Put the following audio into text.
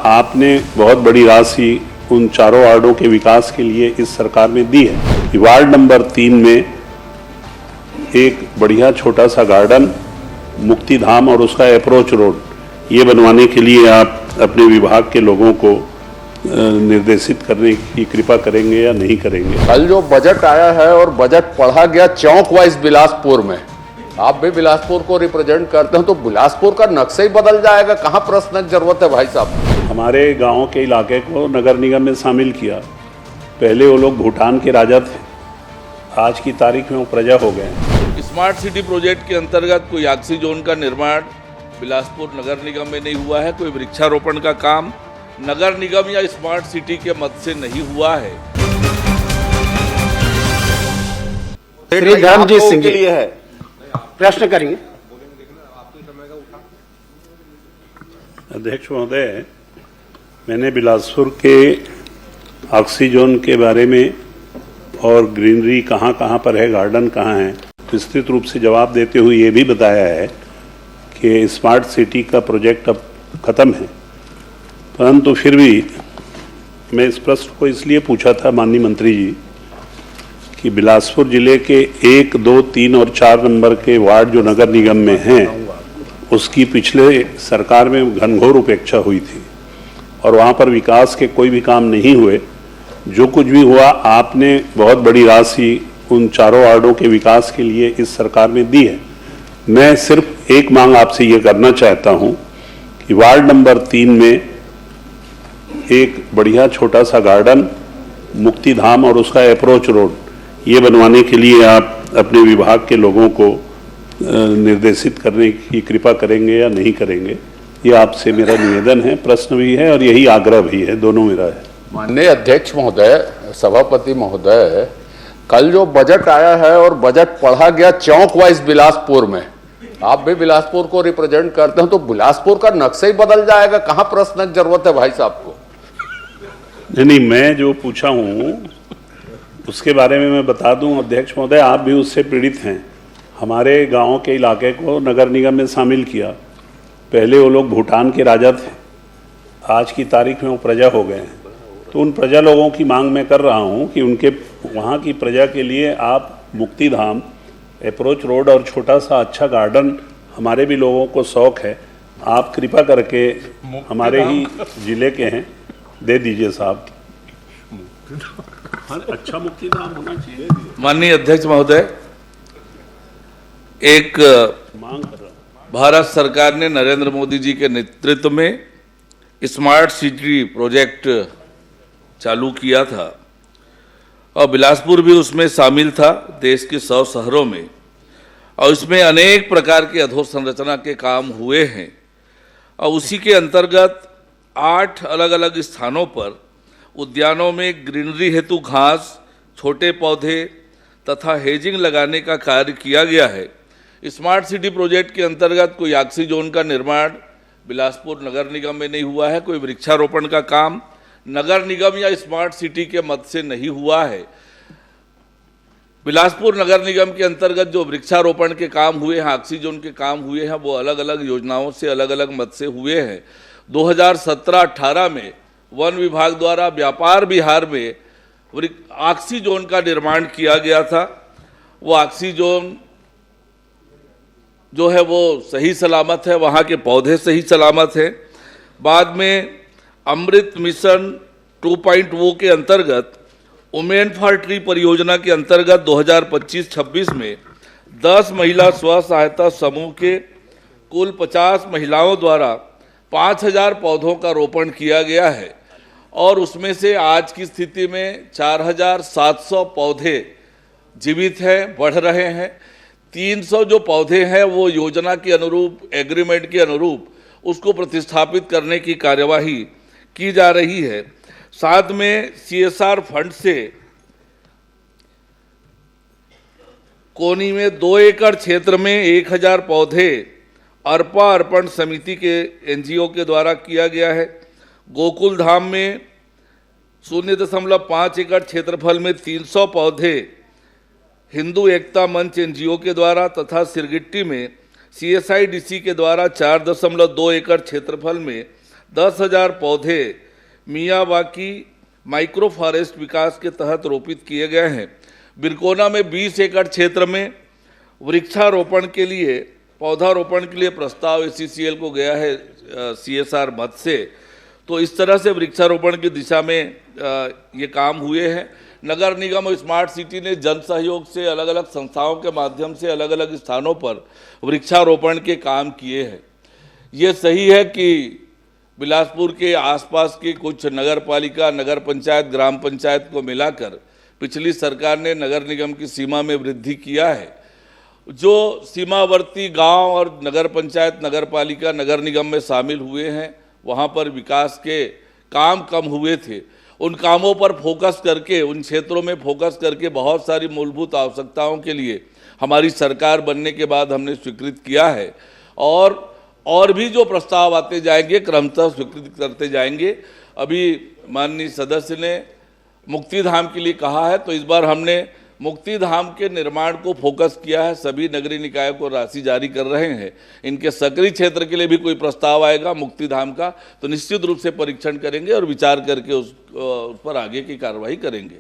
आपने बहुत बड़ी राशि उन चारों वार्डों के विकास के लिए इस सरकार में दी है। वार्ड नंबर 3 में एक बढ़िया छोटा सा गार्डन, मुक्तिधाम और उसका अप्रोच रोड ये बनवाने के लिए आप अपने विभाग के लोगों को निर्देशित करने की कृपा करेंगे या नहीं करेंगे? कल जो बजट आया है और बजट पढ़ा गया चौक वाइज बिलासपुर में, आप भी बिलासपुर को रिप्रेजेंट करते हैं तो बिलासपुर का नक्शा ही बदल जाएगा। कहाँ प्रश्न की जरूरत है भाई साहब? हमारे गांव के इलाके को नगर निगम में शामिल किया। पहले वो लोग भूटान के राजा थे, आज की तारीख में वो प्रजा हो गए। स्मार्ट सिटी प्रोजेक्ट के अंतर्गत कोई ऑक्सीजोन का निर्माण बिलासपुर नगर निगम में नहीं हुआ है। कोई वृक्षारोपण का काम नगर निगम या स्मार्ट सिटी के मत से नहीं हुआ है। श्री धर्मजीत सिंह जी है, प्रश्न करेंगे। अध्यक्ष महोदय, मैंने बिलासपुर के ऑक्सीजोन के बारे में और ग्रीनरी कहाँ कहाँ पर है, गार्डन कहाँ है, विस्तृत रूप से जवाब देते हुए ये भी बताया है कि स्मार्ट सिटी का प्रोजेक्ट अब खत्म है। परंतु फिर भी मैं इस प्रश्न को इसलिए पूछा था माननीय मंत्री जी कि बिलासपुर जिले के 1, 2, 3 और 4 नंबर के वार्ड जो नगर निगम में हैं उसकी पिछले सरकार में घनघोर उपेक्षा हुई थी और वहाँ पर विकास के कोई भी काम नहीं हुए। जो कुछ भी हुआ आपने बहुत बड़ी राशि उन चारों वार्डों के विकास के लिए इस सरकार में दी है। मैं सिर्फ एक मांग आपसे ये करना चाहता हूँ कि वार्ड नंबर 3 में एक बढ़िया छोटा सा गार्डन, मुक्तिधाम और उसका अप्रोच रोड ये बनवाने के लिए आप अपने विभाग के लोगों को निर्देशित करने की कृपा करेंगे या नहीं करेंगे? ये आपसे मेरा निवेदन है, प्रश्न भी है और यही आग्रह भी है, दोनों मेरा है। माननीय अध्यक्ष महोदय, सभापति महोदय, कल जो बजट आया है और बजट पढ़ा गया चौक वाइज बिलासपुर में, आप भी बिलासपुर को रिप्रेजेंट करते हैं तो बिलासपुर का नक्शा ही बदल जाएगा। कहाँ प्रश्न की जरूरत है भाई साहब को? नहीं, मैं जो पूछा हूँ उसके बारे में मैं बता दूं अध्यक्ष महोदय, आप भी उससे पीड़ित हैं। हमारे गांव के इलाके को नगर निगम में शामिल किया। पहले वो लोग भूटान के राजा थे, आज की तारीख में वो प्रजा हो गए हैं। तो उन प्रजा लोगों की मांग मैं कर रहा हूं कि उनके वहां की प्रजा के लिए आप मुक्तिधाम, अप्रोच रोड और छोटा सा अच्छा गार्डन, हमारे भी लोगों को शौक है, आप कृपा करके हमारे ही जिले के हैं, दे दीजिए साहब। अच्छा मुक्तिधाम होना चाहिए। माननीय अध्यक्ष महोदय, एक मांग कर रहा भारत सरकार ने नरेंद्र मोदी जी के नेतृत्व में स्मार्ट सिटी प्रोजेक्ट चालू किया था और बिलासपुर भी उसमें शामिल था, देश के 100 शहरों में, और इसमें अनेक प्रकार के अधोसंरचना के काम हुए हैं। और उसी के अंतर्गत 8 अलग अलग स्थानों पर उद्यानों में ग्रीनरी हेतु घास, छोटे पौधे तथा हेजिंग लगाने का कार्य किया गया है। स्मार्ट सिटी प्रोजेक्ट के अंतर्गत कोई ऑक्सीजोन का निर्माण बिलासपुर नगर निगम में नहीं हुआ है। कोई वृक्षारोपण का काम नगर निगम या स्मार्ट सिटी के मत से नहीं हुआ है। बिलासपुर नगर निगम के अंतर्गत जो वृक्षारोपण के काम हुए हैं, ऑक्सीजोन के काम हुए हैं, वो अलग अलग योजनाओं से अलग अलग मत से हुए हैं। 2017-18 में वन विभाग द्वारा व्यापार विहार में ऑक्सीजोन का निर्माण किया गया था। वो ऑक्सीजोन जो है वो सही सलामत है, वहाँ के पौधे सही सलामत हैं। बाद में अमृत मिशन 2.0 के अंतर्गत वुमेन फॉर ट्री परियोजना के अंतर्गत 2025-26 में 10 महिला स्व सहायता समूह के कुल 50 महिलाओं द्वारा 5000 पौधों का रोपण किया गया है और उसमें से आज की स्थिति में 4700 पौधे जीवित हैं, बढ़ रहे हैं। 300 जो पौधे हैं वो योजना के अनुरूप, एग्रीमेंट के अनुरूप उसको प्रतिस्थापित करने की कार्यवाही की जा रही है। साथ में CSR फंड से कोनी में 2 एकड़ क्षेत्र में 1000 पौधे अर्पा अर्पण समिति के NGO के द्वारा किया गया है। गोकुल धाम में 0.5 एकड़ क्षेत्रफल में 300 पौधे हिंदू एकता मंच NGO के द्वारा तथा सिरगिट्टी में CSIDC के द्वारा 4.2 एकड़ क्षेत्रफल में 10,000 पौधे मियावाकी माइक्रो फॉरेस्ट विकास के तहत रोपित किए गए हैं। बिरकोना में 20 एकड़ क्षेत्र में वृक्षारोपण के लिए, पौधारोपण के लिए प्रस्ताव ACCL को गया है CSR मद से। तो इस तरह से वृक्षारोपण की दिशा में ये काम हुए हैं। नगर निगम और स्मार्ट सिटी ने जन सहयोग से अलग अलग संस्थाओं के माध्यम से अलग अलग स्थानों पर वृक्षारोपण के काम किए हैं। ये सही है कि बिलासपुर के आसपास की कुछ नगर पालिका, नगर पंचायत, ग्राम पंचायत को मिलाकर पिछली सरकार ने नगर निगम की सीमा में वृद्धि किया है। जो सीमावर्ती गांव और नगर पंचायत, नगर पालिका, नगर निगम में शामिल हुए हैं, वहां पर विकास के काम कम हुए थे। उन कामों पर फोकस करके, उन क्षेत्रों में फोकस करके बहुत सारी मूलभूत आवश्यकताओं के लिए हमारी सरकार बनने के बाद हमने स्वीकृत किया है और भी जो प्रस्ताव आते जाएंगे क्रमशः स्वीकृत करते जाएंगे। अभी माननीय सदस्य ने मुक्तिधाम के लिए कहा है, तो इस बार हमने मुक्तिधाम के निर्माण को फोकस किया है। सभी नगरीय निकायों को राशि जारी कर रहे हैं। इनके सक्रिय क्षेत्र के लिए भी कोई प्रस्ताव आएगा मुक्तिधाम का, तो निश्चित रूप से परीक्षण करेंगे और विचार करके उस पर आगे की कार्रवाई करेंगे।